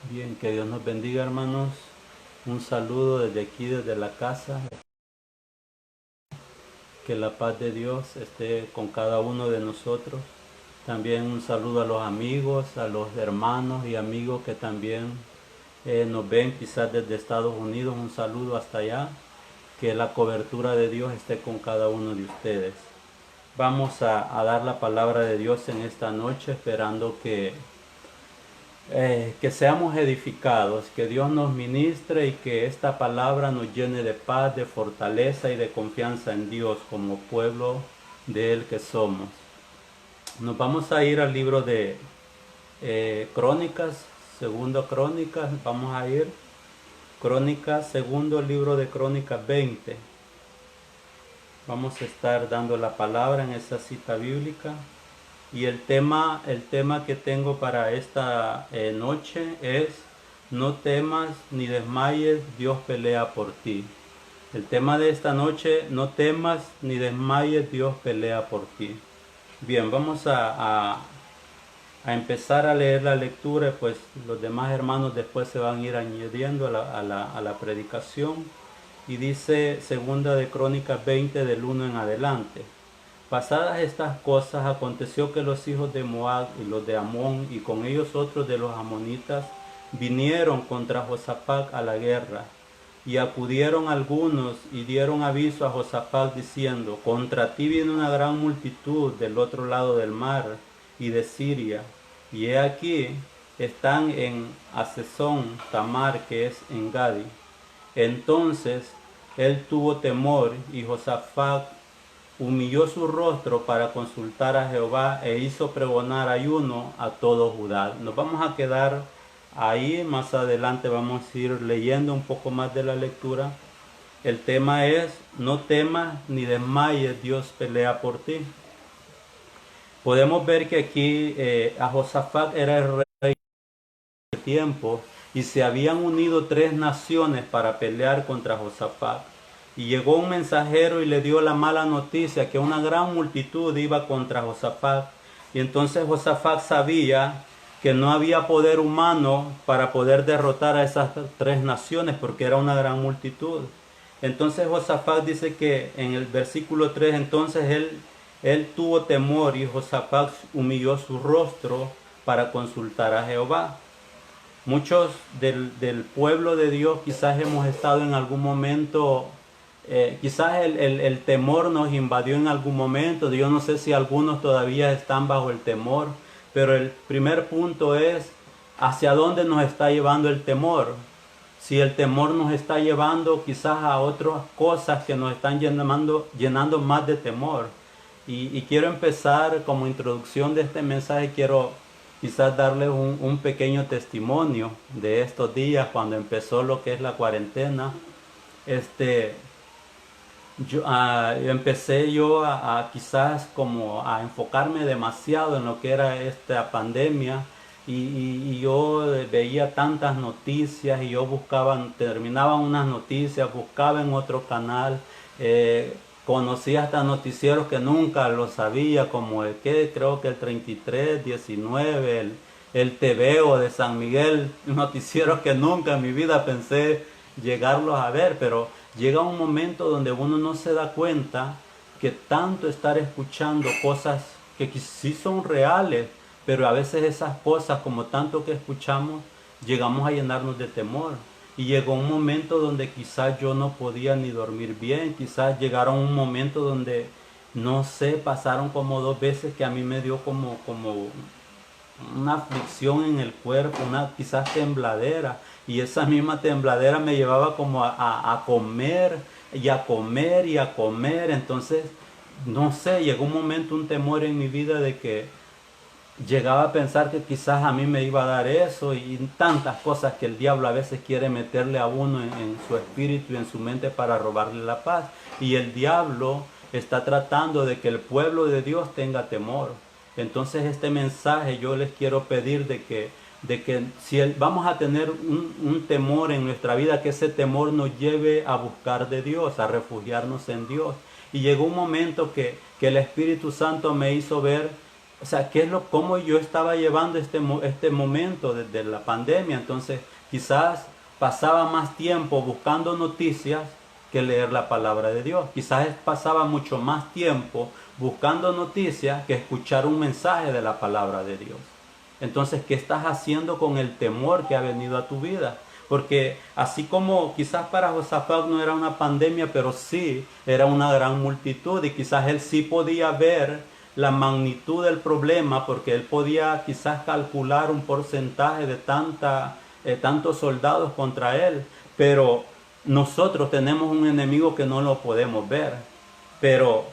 Bien, que Dios nos bendiga, hermanos. Un saludo desde aquí, desde la casa. Que la paz de Dios esté con cada uno de nosotros. También un saludo a los amigos, a los hermanos y amigos que también nos ven quizás desde Estados Unidos. Un saludo hasta allá. Que la cobertura de Dios esté con cada uno de ustedes. Vamos a dar la palabra de Dios en esta noche, esperando que seamos edificados, que Dios nos ministre y que esta palabra nos llene de paz, de fortaleza y de confianza en Dios como pueblo de Él que somos. Nos vamos a ir al libro de Crónicas, segundo Crónicas, vamos a ir Crónicas, segundo libro de Crónicas 20. Vamos a estar dando la palabra en esa cita bíblica. Y el tema que tengo para esta noche es: no temas ni desmayes, Dios pelea por ti. El tema de esta noche: no temas ni desmayes, Dios pelea por ti. Bien, vamos a empezar a leer la lectura, pues los demás hermanos después se van a ir añadiendo a la predicación. Y dice segunda de Crónicas 20 del 1 en adelante. Pasadas estas cosas, aconteció que los hijos de Moab y los de Amón y con ellos otros de los amonitas vinieron contra Josafat a la guerra. Y acudieron algunos y dieron aviso a Josafat diciendo: contra ti viene una gran multitud del otro lado del mar y de Siria. Y he aquí, están en Hasezón Tamar, que es en Gadi. Entonces él tuvo temor, y Josafat humilló su rostro para consultar a Jehová e hizo pregonar ayuno a todo Judá. Nos vamos a quedar ahí, más adelante vamos a ir leyendo un poco más de la lectura. El tema es: no temas ni desmayes, Dios pelea por ti. Podemos ver que aquí a Josafat era el rey de tiempo y se habían unido tres naciones para pelear contra Josafat. Y llegó un mensajero y le dio la mala noticia que una gran multitud iba contra Josafat. Y entonces Josafat sabía que no había poder humano para poder derrotar a esas tres naciones porque era una gran multitud. Entonces Josafat dice que en el versículo 3, entonces él tuvo temor y Josafat humilló su rostro para consultar a Jehová. Muchos del pueblo de Dios quizás hemos estado en algún momento, quizás el temor nos invadió en algún momento. Yo no sé si algunos todavía están bajo el temor, pero el primer punto es: ¿hacia dónde nos está llevando el temor? Si el temor nos está llevando quizás a otras cosas que nos están llenando más de temor. Y quiero empezar como introducción de este mensaje, quiero quizás darles un pequeño testimonio de estos días cuando empezó lo que es la cuarentena. Empecé yo a quizás como a enfocarme demasiado en lo que era esta pandemia y yo veía tantas noticias y yo buscaba, terminaba unas noticias, buscaba en otro canal, conocía hasta noticieros que nunca lo sabía, como el que creo que el 33, 19, el TVO de San Miguel, noticieros que nunca en mi vida pensé llegarlos a ver, pero llega un momento donde uno no se da cuenta que tanto estar escuchando cosas que sí son reales, pero a veces esas cosas, como tanto que escuchamos, llegamos a llenarnos de temor. Y llegó un momento donde quizás yo no podía ni dormir bien, quizás llegaron un momento donde, no sé, pasaron como 2 veces que a mí me dio como una aflicción en el cuerpo, una quizás tembladera, y esa misma tembladera me llevaba como a comer y a comer y a comer. Entonces, no sé, llegó un momento, un temor en mi vida de que llegaba a pensar que quizás a mí me iba a dar eso, y tantas cosas que el diablo a veces quiere meterle a uno en su espíritu y en su mente para robarle la paz. Y el diablo está tratando de que el pueblo de Dios tenga temor. Entonces este mensaje yo les quiero pedir de que si vamos a tener un temor en nuestra vida, que ese temor nos lleve a buscar de Dios, a refugiarnos en Dios. Y llegó un momento que el Espíritu Santo me hizo ver o sea, cómo yo estaba llevando este momento desde la pandemia. Entonces, quizás pasaba más tiempo buscando noticias que leer la palabra de Dios. Quizás pasaba mucho más tiempo buscando noticias que escuchar un mensaje de la palabra de Dios. Entonces, ¿qué estás haciendo con el temor que ha venido a tu vida? Porque así como quizás para Josafat no era una pandemia, pero sí era una gran multitud, y quizás él sí podía ver la magnitud del problema, porque él podía quizás calcular un porcentaje de tantos soldados contra él. Pero nosotros tenemos un enemigo que no lo podemos ver, pero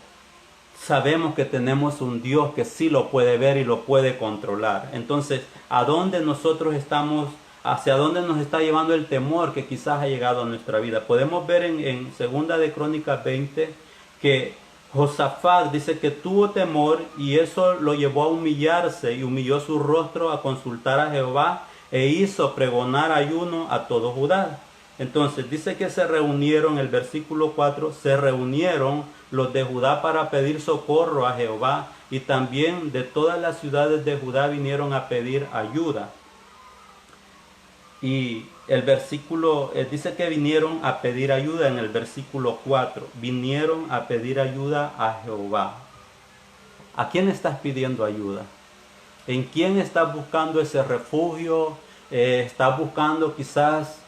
sabemos que tenemos un Dios que sí lo puede ver y lo puede controlar. Entonces, ¿a dónde nosotros estamos? ¿Hacia dónde nos está llevando el temor que quizás ha llegado a nuestra vida? Podemos ver en Segunda de Crónicas 20 que Josafat dice que tuvo temor, y eso lo llevó a humillarse, y humilló su rostro a consultar a Jehová, e hizo pregonar ayuno a todo Judá. Entonces dice que se reunieron, el versículo 4, se reunieron los de Judá para pedir socorro a Jehová, y también de todas las ciudades de Judá vinieron a pedir ayuda. Y el versículo dice que vinieron a pedir ayuda en el versículo 4. Vinieron a pedir ayuda a Jehová. ¿A quién estás pidiendo ayuda? ¿En quién estás buscando ese refugio? ¿Estás buscando quizás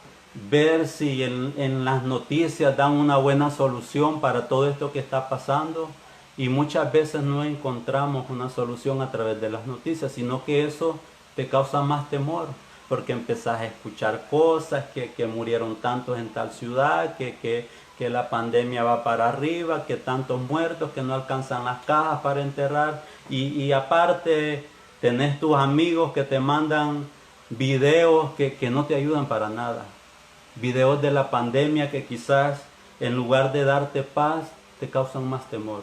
ver si en las noticias dan una buena solución para todo esto que está pasando? Y muchas veces no encontramos una solución a través de las noticias, sino que eso te causa más temor, porque empezás a escuchar cosas, que murieron tantos en tal ciudad, que la pandemia va para arriba, que tantos muertos, que no alcanzan las cajas para enterrar, y aparte tenés tus amigos que te mandan videos que no te ayudan para nada, videos de la pandemia que quizás en lugar de darte paz te causan más temor.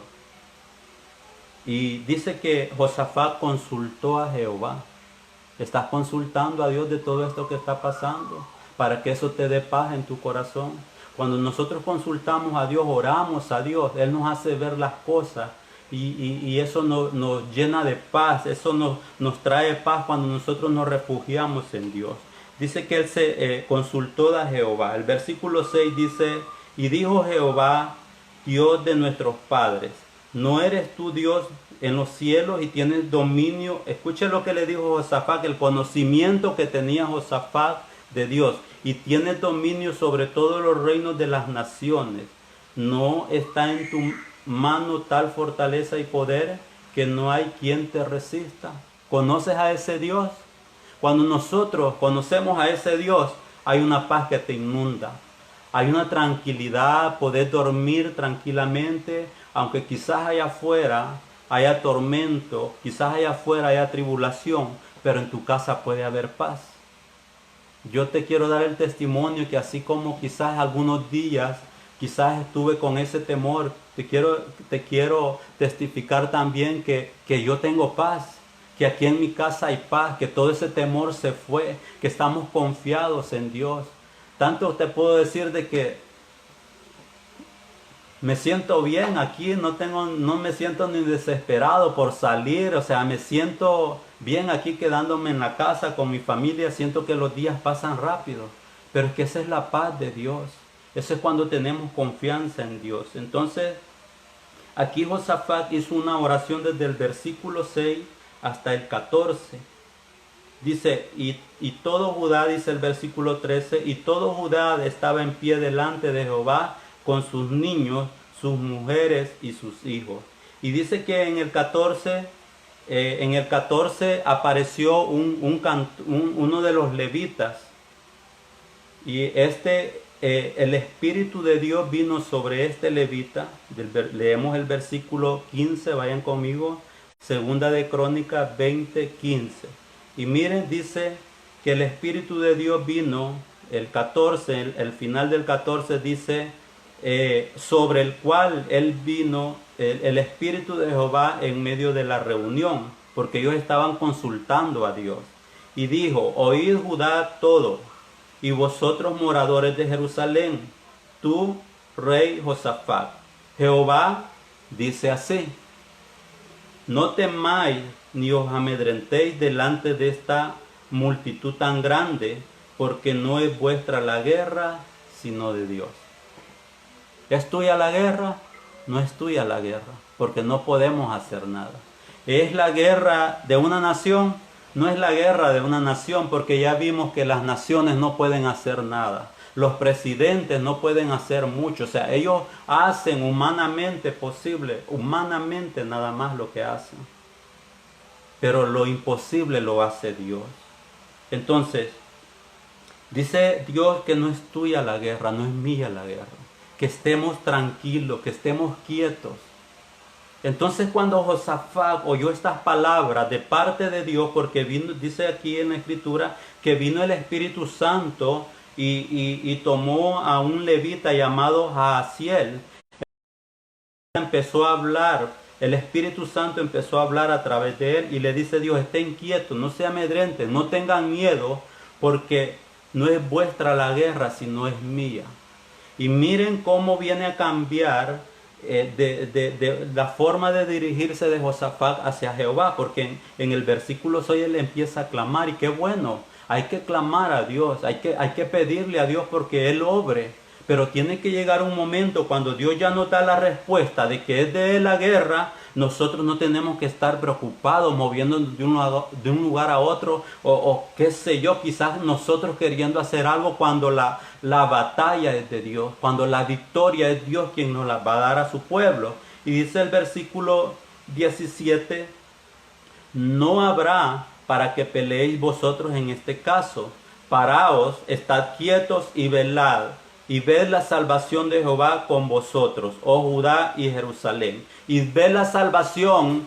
Y dice que Josafat consultó a Jehová. ¿Estás consultando a Dios de todo esto que está pasando para que eso te dé paz en tu corazón? Cuando nosotros consultamos a Dios, oramos a Dios, Él nos hace ver las cosas, y eso nos llena de paz, eso nos trae paz cuando nosotros nos refugiamos en Dios. Dice que Él se consultó a Jehová. El versículo 6 dice: y dijo Jehová, Dios de nuestros padres, ¿no eres tú Dios en los cielos y tienes dominio? Escuche lo que le dijo Josafat, el conocimiento que tenía Josafat de Dios. Y tienes dominio sobre todos los reinos de las naciones. ¿No está en tu mano tal fortaleza y poder que no hay quien te resista? ¿Conoces a ese Dios? Cuando nosotros conocemos a ese Dios, hay una paz que te inunda. Hay una tranquilidad, poder dormir tranquilamente, aunque quizás allá afuera haya tormento, quizás allá afuera haya tribulación, pero en tu casa puede haber paz. Yo te quiero dar el testimonio que así como quizás algunos días, quizás estuve con ese temor, te quiero testificar también que yo tengo paz, que aquí en mi casa hay paz, que todo ese temor se fue, que estamos confiados en Dios. Tanto te puedo decir de que me siento bien aquí, no me siento ni desesperado por salir, o sea, me siento bien aquí quedándome en la casa con mi familia, siento que los días pasan rápido, pero es que esa es la paz de Dios, eso es cuando tenemos confianza en Dios. Entonces, aquí Josafat hizo una oración desde el versículo 6 hasta el 14. Dice, y todo Judá, dice el versículo 13, y todo Judá estaba en pie delante de Jehová con sus niños, sus mujeres y sus hijos. Y dice que en el 14 apareció uno de los levitas, y el Espíritu de Dios vino sobre este levita. Leemos el versículo 15, vayan conmigo, Segunda de Crónicas 20:15. Y miren, dice que el Espíritu de Dios vino, el 14, el final del 14 dice, sobre el cual él vino, el Espíritu de Jehová en medio de la reunión, porque ellos estaban consultando a Dios. Y dijo, oíd Judá todo, y vosotros moradores de Jerusalén, tú, rey Josafat, Jehová dice así: no temáis ni os amedrentéis delante de esta multitud tan grande, porque no es vuestra la guerra, sino de Dios. ¿Es tuya la guerra? No es tuya la guerra, porque no podemos hacer nada. ¿Es la guerra de una nación? No es la guerra de una nación, porque ya vimos que las naciones no pueden hacer nada. Los presidentes no pueden hacer mucho. O sea, ellos hacen humanamente posible, humanamente nada más lo que hacen. Pero lo imposible lo hace Dios. Entonces, dice Dios que no es tuya la guerra, no es mía la guerra. Que estemos tranquilos, que estemos quietos. Entonces cuando Josafat oyó estas palabras de parte de Dios, porque vino, dice aquí en la Escritura, que vino el Espíritu Santo y tomó a un levita llamado Jaasiel, empezó a hablar, el Espíritu Santo empezó a hablar a través de él y le dice Dios, estén quietos, no se amedrenten, no tengan miedo, porque no es vuestra la guerra, sino es mía. Y miren cómo viene a cambiar de la forma de dirigirse de Josafat hacia Jehová, porque en el versículo 6 él empieza a clamar, y qué bueno, hay que clamar a Dios, hay que pedirle a Dios porque Él obre, pero tiene que llegar un momento cuando Dios ya nos da la respuesta de que es de Él la guerra. Nosotros no tenemos que estar preocupados moviéndonos de un lugar a otro o qué sé yo, quizás nosotros queriendo hacer algo cuando la batalla es de Dios, cuando la victoria es Dios quien nos la va a dar a su pueblo. Y dice el versículo 17, no habrá para que peleéis vosotros en este caso. Paraos, estad quietos y velad, y ved la salvación de Jehová con vosotros, oh Judá y Jerusalén. Y ved la salvación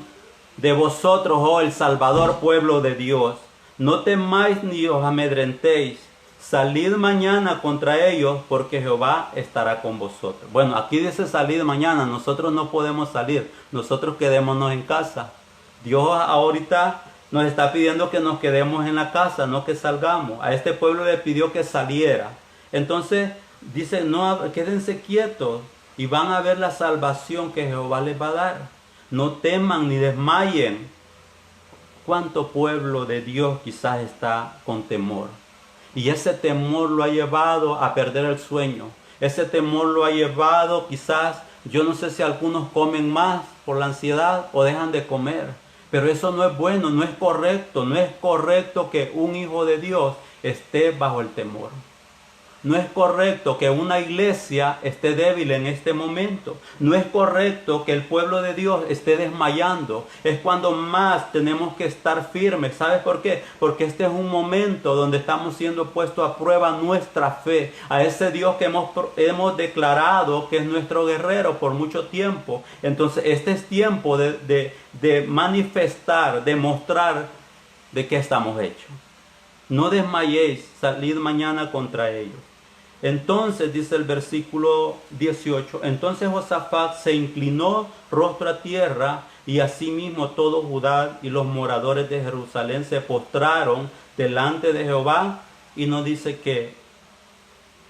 de vosotros, oh el Salvador pueblo de Dios. No temáis ni os amedrentéis. Salid mañana contra ellos, porque Jehová estará con vosotros. Bueno, aquí dice salid mañana, nosotros no podemos salir, nosotros quedémonos en casa. Dios ahorita nos está pidiendo que nos quedemos en la casa, no que salgamos. A este pueblo le pidió que saliera. Entonces dice, no, quédense quietos y van a ver la salvación que Jehová les va a dar. No teman ni desmayen. ¿Cuánto pueblo de Dios quizás está con temor? Y ese temor lo ha llevado a perder el sueño. Ese temor lo ha llevado quizás, yo no sé si algunos comen más por la ansiedad o dejan de comer. Pero eso no es bueno, no es correcto. No es correcto que un hijo de Dios esté bajo el temor. No es correcto que una iglesia esté débil en este momento. No es correcto que el pueblo de Dios esté desmayando. Es cuando más tenemos que estar firmes. ¿Sabes por qué? Porque este es un momento donde estamos siendo puestos a prueba nuestra fe. A ese Dios que hemos declarado que es nuestro guerrero por mucho tiempo. Entonces este es tiempo de manifestar, de mostrar de qué estamos hechos. No desmayéis, salid mañana contra ellos. Entonces dice el versículo 18, entonces Josafat se inclinó rostro a tierra, y asimismo todo Judá y los moradores de Jerusalén se postraron delante de Jehová, y no dice que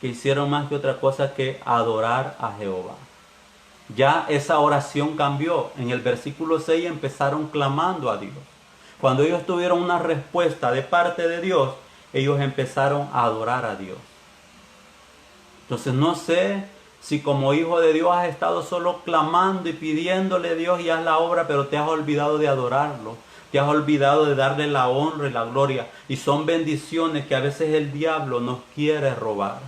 hicieron más que otra cosa que adorar a Jehová. Ya esa oración cambió. En el versículo 6 empezaron clamando a Dios. Cuando ellos tuvieron una respuesta de parte de Dios, ellos empezaron a adorar a Dios. Entonces no sé si como hijo de Dios has estado solo clamando y pidiéndole a Dios y haz la obra, pero te has olvidado de adorarlo. Te has olvidado de darle la honra y la gloria. Y son bendiciones que a veces el diablo nos quiere robar.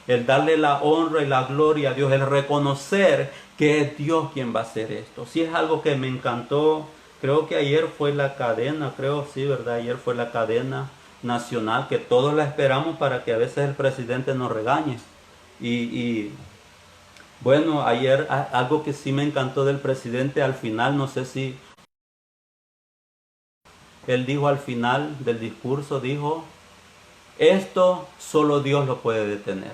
El darle la honra y la gloria a Dios. El reconocer que es Dios quien va a hacer esto. Si es algo que me encantó. Creo que ayer fue la cadena, sí, ¿verdad? Ayer fue la cadena nacional, que todos la esperamos para que a veces el presidente nos regañe. Y bueno, ayer algo que sí me encantó del presidente al final, no sé si él dijo al final del discurso, dijo, esto solo Dios lo puede detener.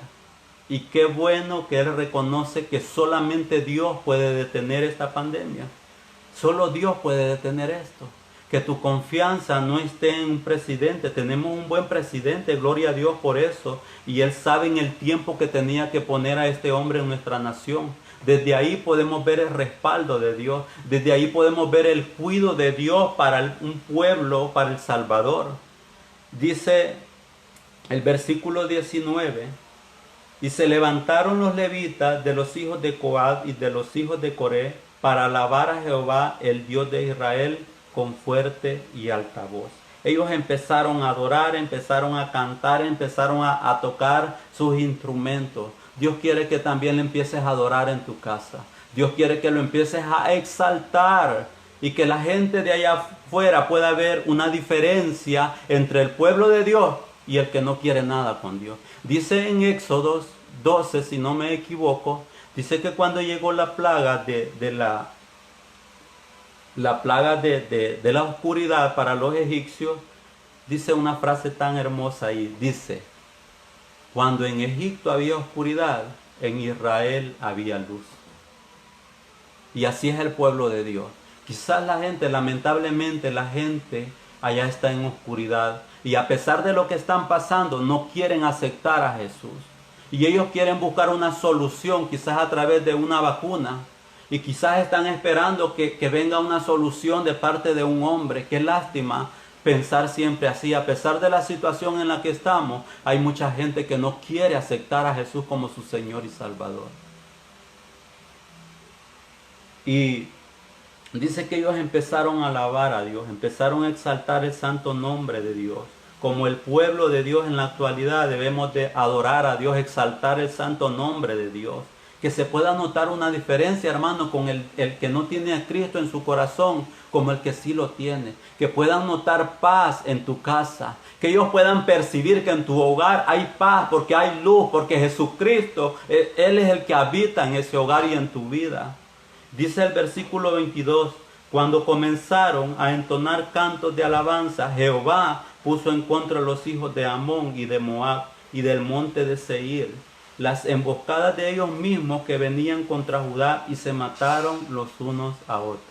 Y qué bueno que él reconoce que solamente Dios puede detener esta pandemia. Solo Dios puede detener esto. Que tu confianza no esté en un presidente. Tenemos un buen presidente, gloria a Dios por eso. Y él sabe en el tiempo que tenía que poner a este hombre en nuestra nación. Desde ahí podemos ver el respaldo de Dios. Desde ahí podemos ver el cuidado de Dios para un pueblo, para el Salvador. Dice el versículo 19, y se levantaron los levitas de los hijos de Coat y de los hijos de Coré para alabar a Jehová, el Dios de Israel, con fuerte y alta voz. Ellos empezaron a adorar, empezaron a cantar, empezaron a tocar sus instrumentos. Dios quiere que también le empieces a adorar en tu casa. Dios quiere que lo empieces a exaltar y que la gente de allá afuera pueda ver una diferencia entre el pueblo de Dios y el que no quiere nada con Dios. Dice en Éxodo 12, si no me equivoco, dice que cuando llegó la plaga de la oscuridad para los egipcios, dice una frase tan hermosa ahí, dice: cuando en Egipto había oscuridad, en Israel había luz. Y así es el pueblo de Dios. Quizás la gente, lamentablemente la gente allá está en oscuridad, y a pesar de lo que están pasando, no quieren aceptar a Jesús. Y ellos quieren buscar una solución, quizás a través de una vacuna. Y quizás están esperando que venga una solución de parte de un hombre. Qué lástima pensar siempre así. A pesar de la situación en la que estamos, hay mucha gente que no quiere aceptar a Jesús como su Señor y Salvador. Y dice que ellos empezaron a alabar a Dios, empezaron a exaltar el santo nombre de Dios. Como el pueblo de Dios en la actualidad debemos de adorar a Dios, exaltar el santo nombre de Dios. Que se pueda notar una diferencia, hermano, con el que no tiene a Cristo en su corazón, como el que sí lo tiene. Que puedan notar paz en tu casa. Que ellos puedan percibir que en tu hogar hay paz, porque hay luz, porque Jesucristo, Él es el que habita en ese hogar y en tu vida. Dice el versículo 22, cuando comenzaron a entonar cantos de alabanza, Jehová puso en contra de los hijos de Amón y de Moab y del monte de Seir las emboscadas de ellos mismos que venían contra Judá, y se mataron los unos a otros.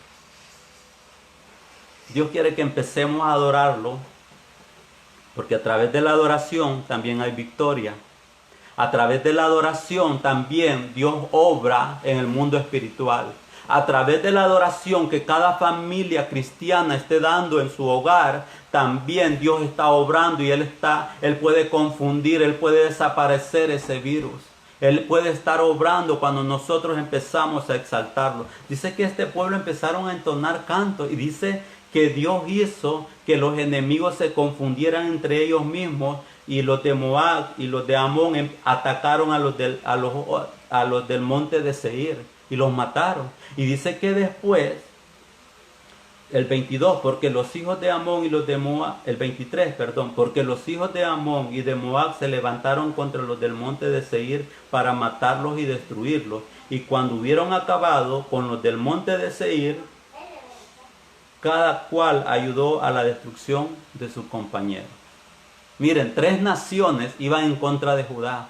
Dios quiere que empecemos a adorarlo, porque a través de la adoración también hay victoria. A través de la adoración también Dios obra en el mundo espiritual. A través de la adoración que cada familia cristiana esté dando en su hogar, también Dios está obrando, y Él puede confundir, Él puede desaparecer ese virus. Él puede estar obrando cuando nosotros empezamos a exaltarlo. Dice que este pueblo empezaron a entonar cantos, y dice que Dios hizo que los enemigos se confundieran entre ellos mismos, y los de Moab y los de Amón atacaron a los del monte de Seir y los mataron. Y dice que después, el 22, porque los hijos de Amón y los de Moab, el 23, perdón, porque los hijos de Amón y de Moab se levantaron contra los del monte de Seir para matarlos y destruirlos. Y cuando hubieron acabado con los del monte de Seir, cada cual ayudó a la destrucción de su compañero. Miren, 3 naciones iban en contra de Judá,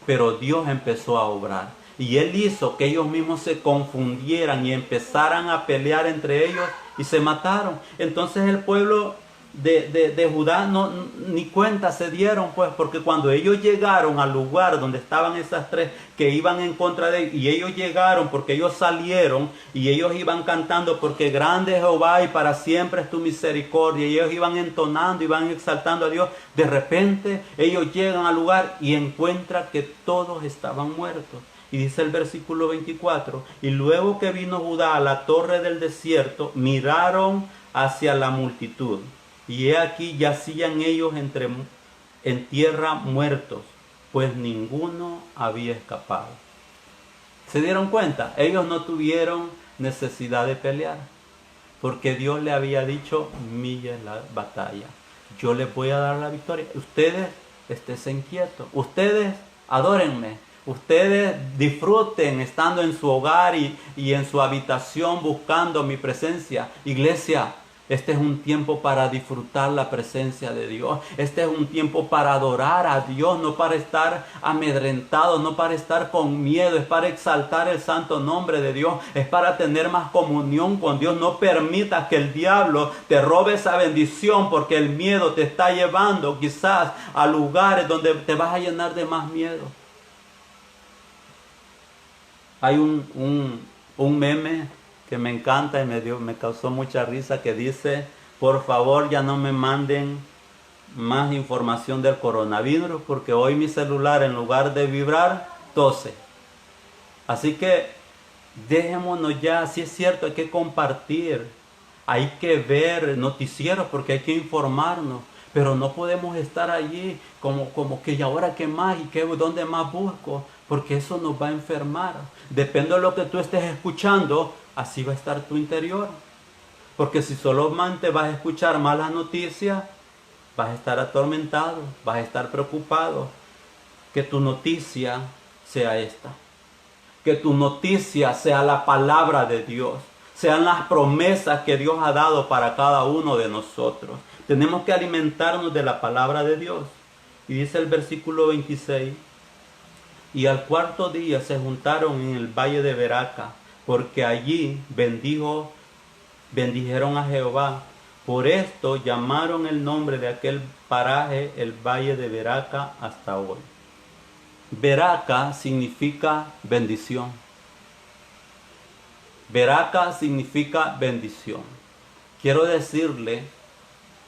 pero Dios empezó a obrar. Y Él hizo que ellos mismos se confundieran y empezaran a pelear entre ellos y se mataron. Entonces el pueblo de Judá ni cuenta se dieron, pues, porque cuando ellos llegaron al lugar donde estaban esas 3 que iban en contra de ellos, y ellos llegaron porque ellos salieron y ellos iban cantando, porque grande es Jehová y para siempre es tu misericordia, y ellos iban entonando, iban exaltando a Dios. De repente ellos llegan al lugar y encuentran que todos estaban muertos. Y dice el versículo 24, y luego que vino Judá a la torre del desierto, miraron hacia la multitud, y he aquí yacían ellos en tierra muertos, pues ninguno había escapado. ¿Se dieron cuenta? Ellos no tuvieron necesidad de pelear, porque Dios le había dicho: milla la batalla, yo les voy a dar la victoria. Ustedes estén quietos, ustedes adórenme. Ustedes disfruten estando en su hogar y en su habitación buscando mi presencia. Iglesia, este es un tiempo para disfrutar la presencia de Dios. Este es un tiempo para adorar a Dios, no para estar amedrentados, no para estar con miedo. Es para exaltar el santo nombre de Dios. Es para tener más comunión con Dios. No permitas que el diablo te robe esa bendición, porque el miedo te está llevando quizás a lugares donde te vas a llenar de más miedo. Hay un meme que me encanta y me causó mucha risa que dice, por favor ya no me manden más información del coronavirus porque hoy mi celular en lugar de vibrar, tose. Así que dejémonos ya, si es cierto, hay que compartir, hay que ver noticieros porque hay que informarnos, pero no podemos estar allí como que y ahora qué más y qué, dónde más busco, porque eso nos va a enfermar. Depende de lo que tú estés escuchando, así va a estar tu interior. Porque si solamente vas a escuchar malas noticias, vas a estar atormentado, vas a estar preocupado. Que tu noticia sea esta. Que tu noticia sea la palabra de Dios. Sean las promesas que Dios ha dado para cada uno de nosotros. Tenemos que alimentarnos de la palabra de Dios. Y dice el versículo 26. Y al cuarto día se juntaron en el valle de Beraca, porque allí bendijeron a Jehová. Por esto llamaron el nombre de aquel paraje el valle de Beraca hasta hoy. Beraca significa bendición. Beraca significa bendición. Quiero decirle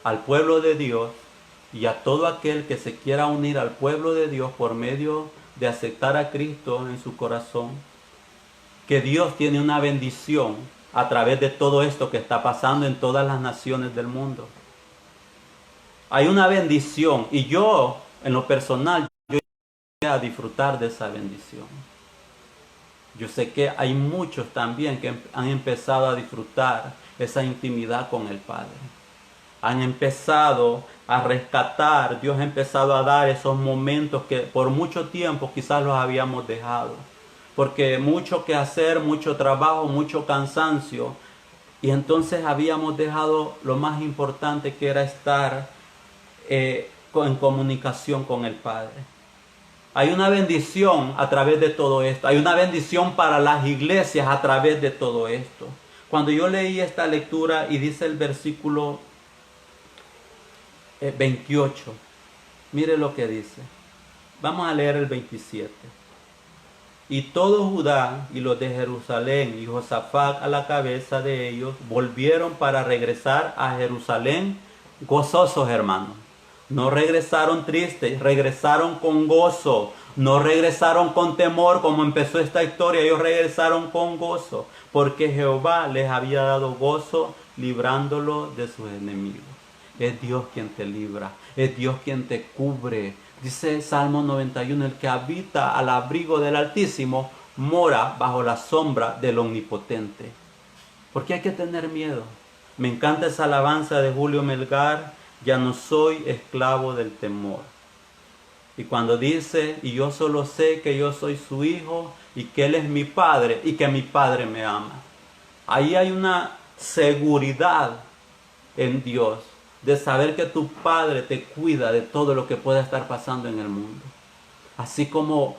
al pueblo de Dios y a todo aquel que se quiera unir al pueblo de Dios por medio de aceptar a Cristo en su corazón, que Dios tiene una bendición a través de todo esto que está pasando en todas las naciones del mundo. Hay una bendición y yo, en lo personal, yo voy a disfrutar de esa bendición. Yo sé que hay muchos también que han empezado a disfrutar esa intimidad con el Padre. Han empezado a rescatar, Dios ha empezado a dar esos momentos que por mucho tiempo quizás los habíamos dejado. Porque mucho que hacer, mucho trabajo, mucho cansancio. Y entonces habíamos dejado lo más importante, que era estar en comunicación con el Padre. Hay una bendición a través de todo esto. Hay una bendición para las iglesias a través de todo esto. Cuando yo leí esta lectura y dice el versículo 28, mire lo que dice. Vamos a leer el 27. Y todo Judá y los de Jerusalén y Josafat a la cabeza de ellos volvieron para regresar a Jerusalén gozosos, hermanos. No regresaron tristes, regresaron con gozo. No regresaron con temor como empezó esta historia. Ellos regresaron con gozo porque Jehová les había dado gozo librándolo de sus enemigos. Es Dios quien te libra, es Dios quien te cubre. Dice Salmo 91, el que habita al abrigo del Altísimo mora bajo la sombra del Omnipotente. ¿Por qué hay que tener miedo? Me encanta esa alabanza de Julio Melgar, ya no soy esclavo del temor. Y cuando dice, y yo solo sé que yo soy su hijo y que Él es mi Padre y que mi Padre me ama. Ahí hay una seguridad en Dios, de saber que tu Padre te cuida de todo lo que pueda estar pasando en el mundo. Así como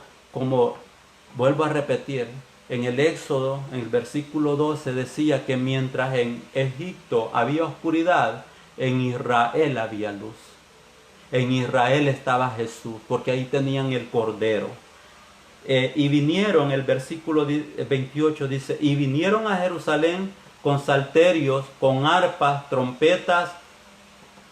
vuelvo a repetir, en el Éxodo, en el versículo 12 decía que mientras en Egipto había oscuridad, en Israel había luz. En Israel estaba Jesús, porque ahí tenían el Cordero. Y vinieron, el versículo 28 dice, y vinieron a Jerusalén con salterios, con arpas, trompetas,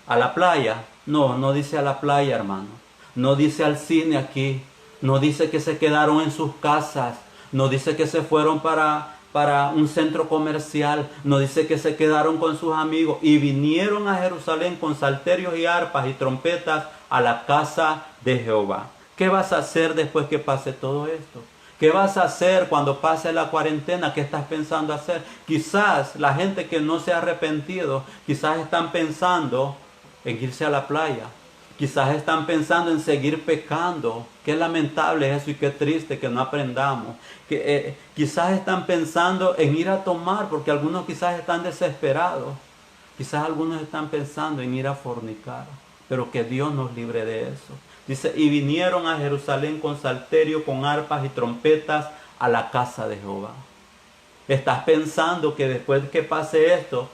a la playa. No dice a la playa, hermano. No dice al cine aquí. No dice que se quedaron en sus casas. No dice que se fueron para un centro comercial. No dice que se quedaron con sus amigos. Y vinieron a Jerusalén con salterios y arpas y trompetas a la casa de Jehová. ¿Qué vas a hacer después que pase todo esto? ¿Qué vas a hacer cuando pase la cuarentena? ¿Qué estás pensando hacer? Quizás la gente que no se ha arrepentido, quizás están pensando en irse a la playa. Quizás están pensando en seguir pecando. Qué lamentable es eso y qué triste que no aprendamos. Quizás están pensando en ir a tomar, porque algunos quizás están desesperados. Quizás algunos están pensando en ir a fornicar. Pero que Dios nos libre de eso. Dice, y vinieron a Jerusalén con salterio, con arpas y trompetas a la casa de Jehová. ¿Estás pensando que después que pase esto,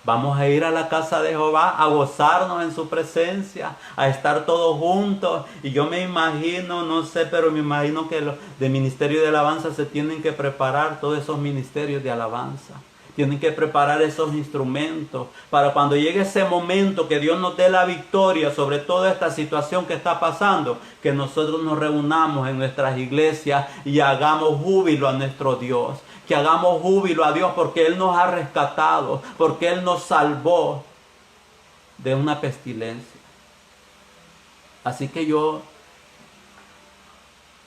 Vamos a ir a la casa de Jehová a gozarnos en su presencia, a estar todos juntos. Y yo me imagino, no sé, pero me imagino que los de ministerio de alabanza se tienen que preparar, todos esos ministerios de alabanza. Tienen que preparar esos instrumentos para cuando llegue ese momento que Dios nos dé la victoria sobre toda esta situación que está pasando, que nosotros nos reunamos en nuestras iglesias y hagamos júbilo a nuestro Dios. Que hagamos júbilo a Dios porque Él nos ha rescatado, porque Él nos salvó de una pestilencia. Así que yo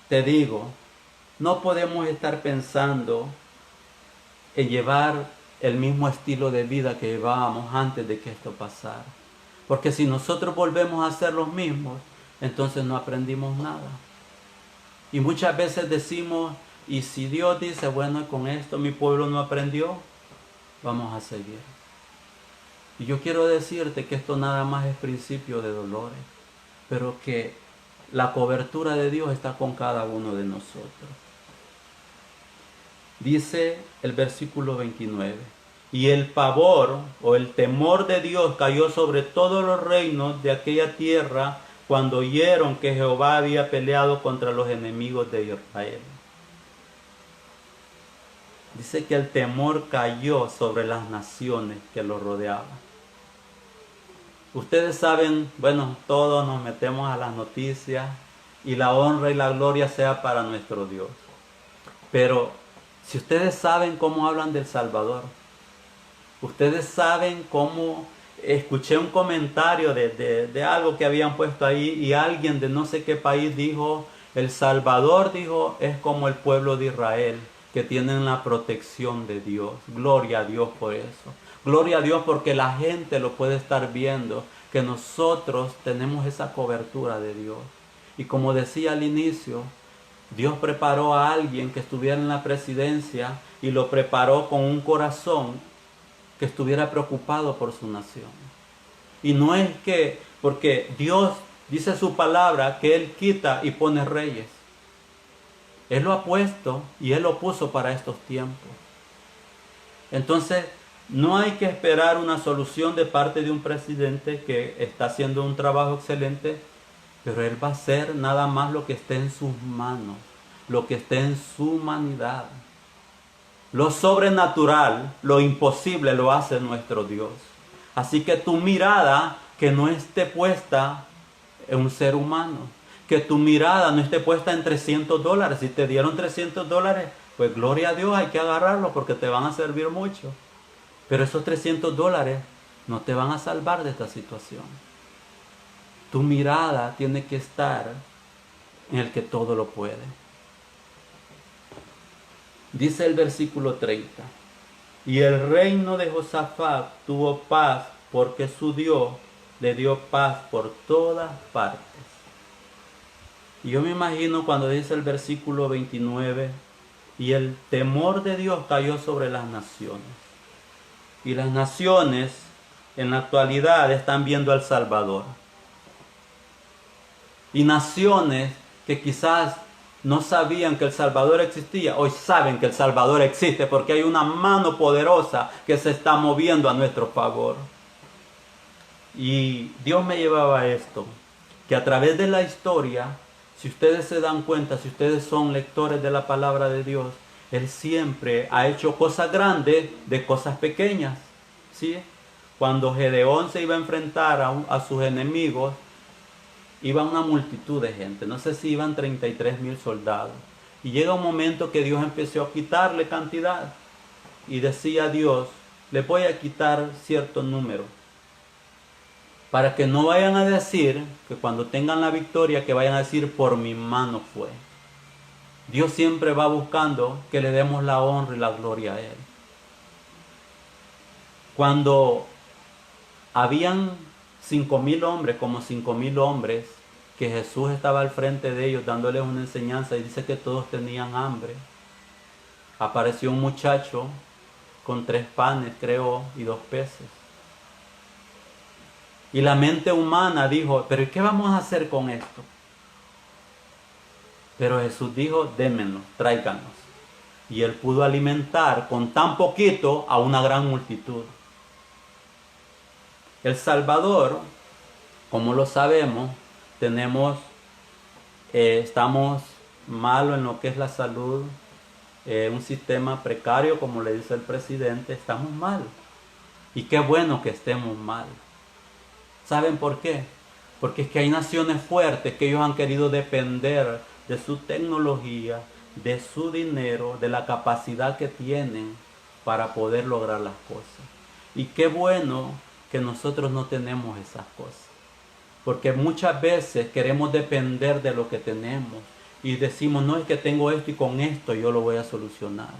te digo, no podemos estar pensando en llevar el mismo estilo de vida que llevábamos antes de que esto pasara. Porque si nosotros volvemos a ser los mismos, entonces no aprendimos nada. Y muchas veces decimos, y si Dios dice, bueno, con esto mi pueblo no aprendió, vamos a seguir. Y yo quiero decirte que esto nada más es principio de dolores, pero que la cobertura de Dios está con cada uno de nosotros. Dice el versículo 29, y el pavor o el temor de Dios cayó sobre todos los reinos de aquella tierra cuando oyeron que Jehová había peleado contra los enemigos de Israel. Dice que el temor cayó sobre las naciones que lo rodeaban. Ustedes saben, bueno, todos nos metemos a las noticias y la honra y la gloria sea para nuestro Dios. Pero si ustedes saben cómo hablan del Salvador, ustedes saben cómo, escuché un comentario de algo que habían puesto ahí y alguien de no sé qué país dijo, el Salvador, dijo, es como el pueblo de Israel, que tienen la protección de Dios. Gloria a Dios por eso. Gloria a Dios porque la gente lo puede estar viendo, que nosotros tenemos esa cobertura de Dios. Y como decía al inicio, Dios preparó a alguien que estuviera en la presidencia y lo preparó con un corazón que estuviera preocupado por su nación. Y no es que, porque Dios dice su palabra que Él quita y pone reyes. Él lo ha puesto y Él lo puso para estos tiempos. Entonces, no hay que esperar una solución de parte de un presidente que está haciendo un trabajo excelente, pero Él va a hacer nada más lo que esté en sus manos, lo que esté en su humanidad. Lo sobrenatural, lo imposible lo hace nuestro Dios. Así que tu mirada que no esté puesta en un ser humano, que tu mirada no esté puesta en $300. Si te dieron $300, pues gloria a Dios, hay que agarrarlo porque te van a servir mucho. Pero esos $300 no te van a salvar de esta situación. Tu mirada tiene que estar en el que todo lo puede. Dice el versículo 30. Y el reino de Josafat tuvo paz porque su Dios le dio paz por todas partes. Y yo me imagino cuando dice el versículo 29, y el temor de Dios cayó sobre las naciones. Y las naciones en la actualidad están viendo al Salvador. Y naciones que quizás no sabían que el Salvador existía, hoy saben que el Salvador existe porque hay una mano poderosa que se está moviendo a nuestro favor. Y Dios me llevaba a esto, que a través de la historia, si ustedes se dan cuenta, si ustedes son lectores de la palabra de Dios, Él siempre ha hecho cosas grandes de cosas pequeñas, ¿sí? Cuando Gedeón se iba a enfrentar a sus enemigos, iba una multitud de gente, no sé si iban 33,000 soldados. Y llega un momento que Dios empezó a quitarle cantidad. Y decía a Dios, le voy a quitar cierto número. Para que no vayan a decir, que cuando tengan la victoria, que vayan a decir, por mi mano fue. Dios siempre va buscando que le demos la honra y la gloria a Él. Cuando habían 5,000 hombres, como 5,000 hombres, que Jesús estaba al frente de ellos dándoles una enseñanza y dice que todos tenían hambre. Apareció un muchacho con 3 panes, creo, y 2 peces. Y la mente humana dijo, pero ¿qué vamos a hacer con esto? Pero Jesús dijo, démenlo, tráiganos. Y Él pudo alimentar con tan poquito a una gran multitud. El Salvador, como lo sabemos, estamos malos en lo que es la salud, un sistema precario, como le dice el presidente, estamos mal. Y qué bueno que estemos mal. ¿Saben por qué? Porque es que hay naciones fuertes que ellos han querido depender de su tecnología, de su dinero, de la capacidad que tienen para poder lograr las cosas. Y qué bueno que nosotros no tenemos esas cosas. Porque muchas veces queremos depender de lo que tenemos y decimos, no, es que tengo esto y con esto yo lo voy a solucionar.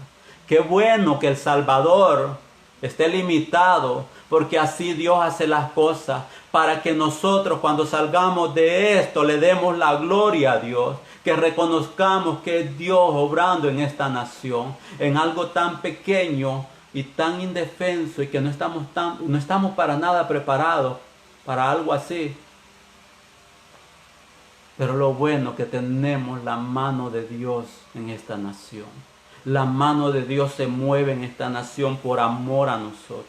Qué bueno que El Salvador esté limitado, porque así Dios hace las cosas para que nosotros cuando salgamos de esto le demos la gloria a Dios, que reconozcamos que es Dios obrando en esta nación, en algo tan pequeño y tan indefenso, y que no estamos para nada preparados para algo así. Pero lo bueno que tenemos la mano de Dios en esta nación. La mano de Dios se mueve en esta nación por amor a nosotros.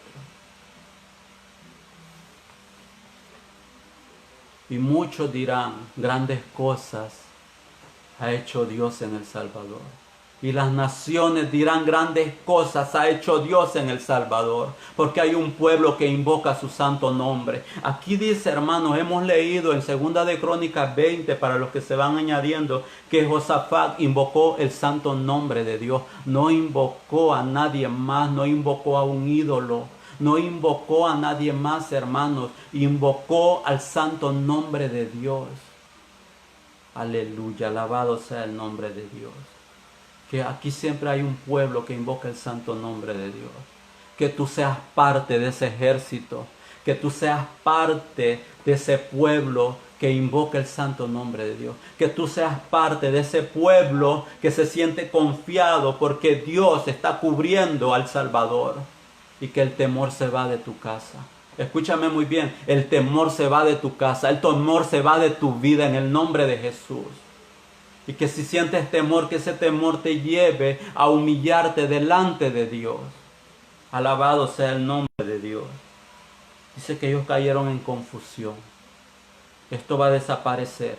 Y muchos dirán, grandes cosas ha hecho Dios en El Salvador. Y las naciones dirán, grandes cosas ha hecho Dios en El Salvador, porque hay un pueblo que invoca su santo nombre. Aquí dice, hermanos, hemos leído en 2 de Crónicas 20, para los que se van añadiendo, que Josafat invocó el santo nombre de Dios. No invocó a nadie más, no invocó a un ídolo, no invocó a nadie más, hermanos. Invocó al santo nombre de Dios. Aleluya, alabado sea el nombre de Dios. Que aquí siempre hay un pueblo que invoca el santo nombre de Dios. Que tú seas parte de ese ejército. Que tú seas parte de ese pueblo que invoca el santo nombre de Dios. Que tú seas parte de ese pueblo que se siente confiado porque Dios está cubriendo al Salvador. Y que el temor se va de tu casa. Escúchame muy bien, el temor se va de tu casa, el temor se va de tu vida en el nombre de Jesús. Y que si sientes temor, que ese temor te lleve a humillarte delante de Dios. Alabado sea el nombre de Dios. Dice que ellos cayeron en confusión. Esto va a desaparecer.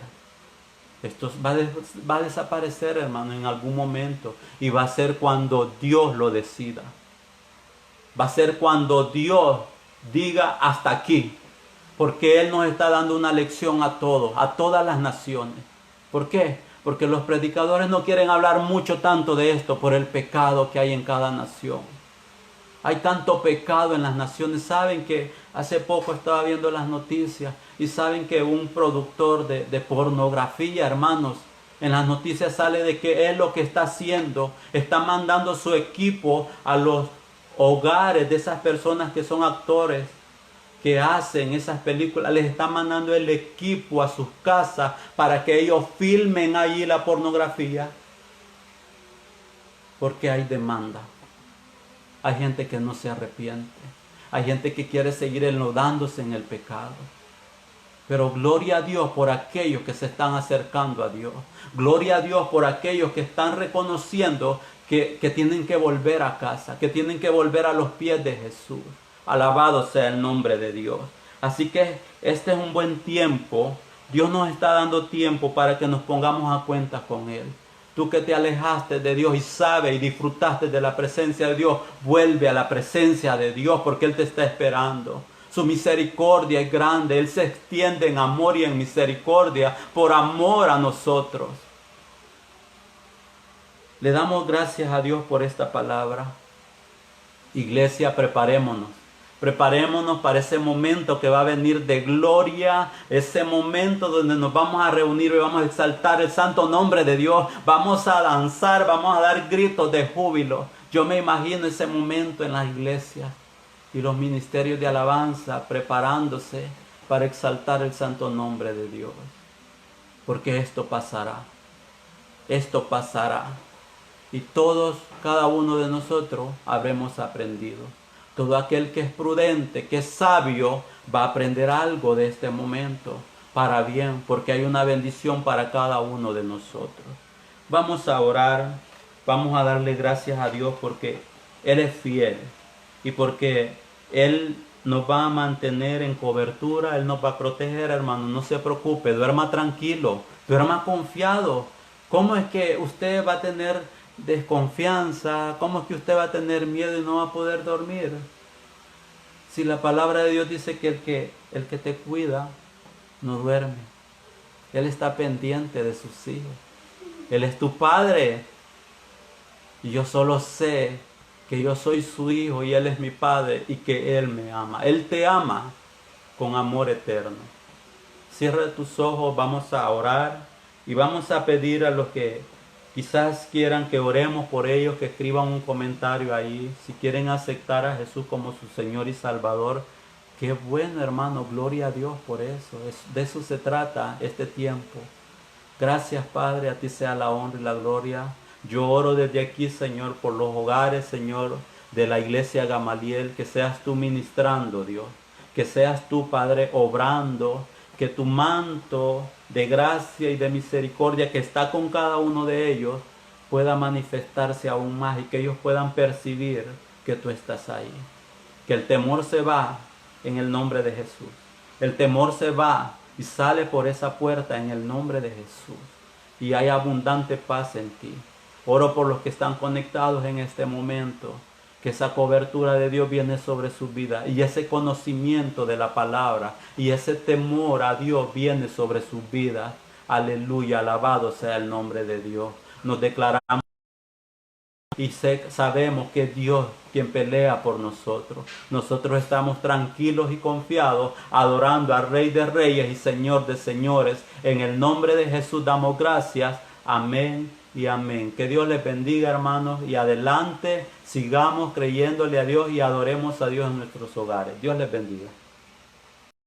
Esto va a desaparecer, hermano, en algún momento. Y va a ser cuando Dios lo decida. Va a ser cuando Dios diga hasta aquí. Porque Él nos está dando una lección a todos, a todas las naciones. ¿Por qué? Porque los predicadores no quieren hablar mucho tanto de esto por el pecado que hay en cada nación. Hay tanto pecado en las naciones. Saben que hace poco estaba viendo las noticias y saben que un productor de pornografía, hermanos, en las noticias sale de que él lo que está haciendo, está mandando su equipo a los hogares de esas personas que son actores, que hacen esas películas, les está mandando el equipo a sus casas para que ellos filmen allí la pornografía, porque hay demanda. Hay gente que no se arrepiente, hay gente que quiere seguir enlodándose en el pecado. Pero gloria a Dios por aquellos que se están acercando a Dios. Gloria a Dios por aquellos que están reconociendo que tienen que volver a casa, que tienen que volver a los pies de Jesús. Alabado sea el nombre de Dios. Así que este es un buen tiempo. Dios nos está dando tiempo para que nos pongamos a cuenta con Él. Tú que te alejaste de Dios y sabes y disfrutaste de la presencia de Dios, vuelve a la presencia de Dios porque Él te está esperando. Su misericordia es grande. Él se extiende en amor y en misericordia por amor a nosotros. Le damos gracias a Dios por esta palabra. Iglesia, preparémonos. Preparémonos para ese momento que va a venir de gloria, ese momento donde nos vamos a reunir y vamos a exaltar el santo nombre de Dios. Vamos a danzar, vamos a dar gritos de júbilo. Yo me imagino ese momento en las iglesias y los ministerios de alabanza preparándose para exaltar el santo nombre de Dios. Porque esto pasará. Esto pasará. Y todos, cada uno de nosotros, habremos aprendido. Todo aquel que es prudente, que es sabio, va a aprender algo de este momento para bien, porque hay una bendición para cada uno de nosotros. Vamos a orar, vamos a darle gracias a Dios porque Él es fiel y porque Él nos va a mantener en cobertura, Él nos va a proteger, hermano. No se preocupe, duerma tranquilo, duerma confiado. ¿Cómo es que usted va a tener desconfianza? ¿Cómo es que usted va a tener miedo y no va a poder dormir? Si la palabra de Dios dice que el que te cuida no duerme. Él está pendiente de sus hijos. Él es tu padre. Y yo solo sé que yo soy su hijo y Él es mi padre y que Él me ama. Él te ama con amor eterno. Cierra tus ojos, vamos a orar y vamos a pedir a los que quizás quieran que oremos por ellos, que escriban un comentario ahí. Si quieren aceptar a Jesús como su Señor y Salvador, qué bueno, hermano, gloria a Dios por eso. De eso se trata este tiempo. Gracias, Padre, a ti sea la honra y la gloria. Yo oro desde aquí, Señor, por los hogares, Señor, de la iglesia Gamaliel, que seas tú ministrando, Dios. Que seas tú, Padre, obrando, que tu manto de gracia y de misericordia que está con cada uno de ellos pueda manifestarse aún más y que ellos puedan percibir que tú estás ahí. Que el temor se va en el nombre de Jesús. El temor se va y sale por esa puerta en el nombre de Jesús. Y hay abundante paz en ti. Oro por los que están conectados en este momento, que esa cobertura de Dios viene sobre su vida y ese conocimiento de la palabra y ese temor a Dios viene sobre sus vidas. Aleluya, alabado sea el nombre de Dios. Nos declaramos y sabemos que es Dios quien pelea por nosotros. Nosotros estamos tranquilos y confiados, adorando al Rey de Reyes y Señor de Señores. En el nombre de Jesús damos gracias. Amén y amén. Que Dios les bendiga, hermanos, y adelante sigamos creyéndole a Dios y adoremos a Dios en nuestros hogares. Dios les bendiga.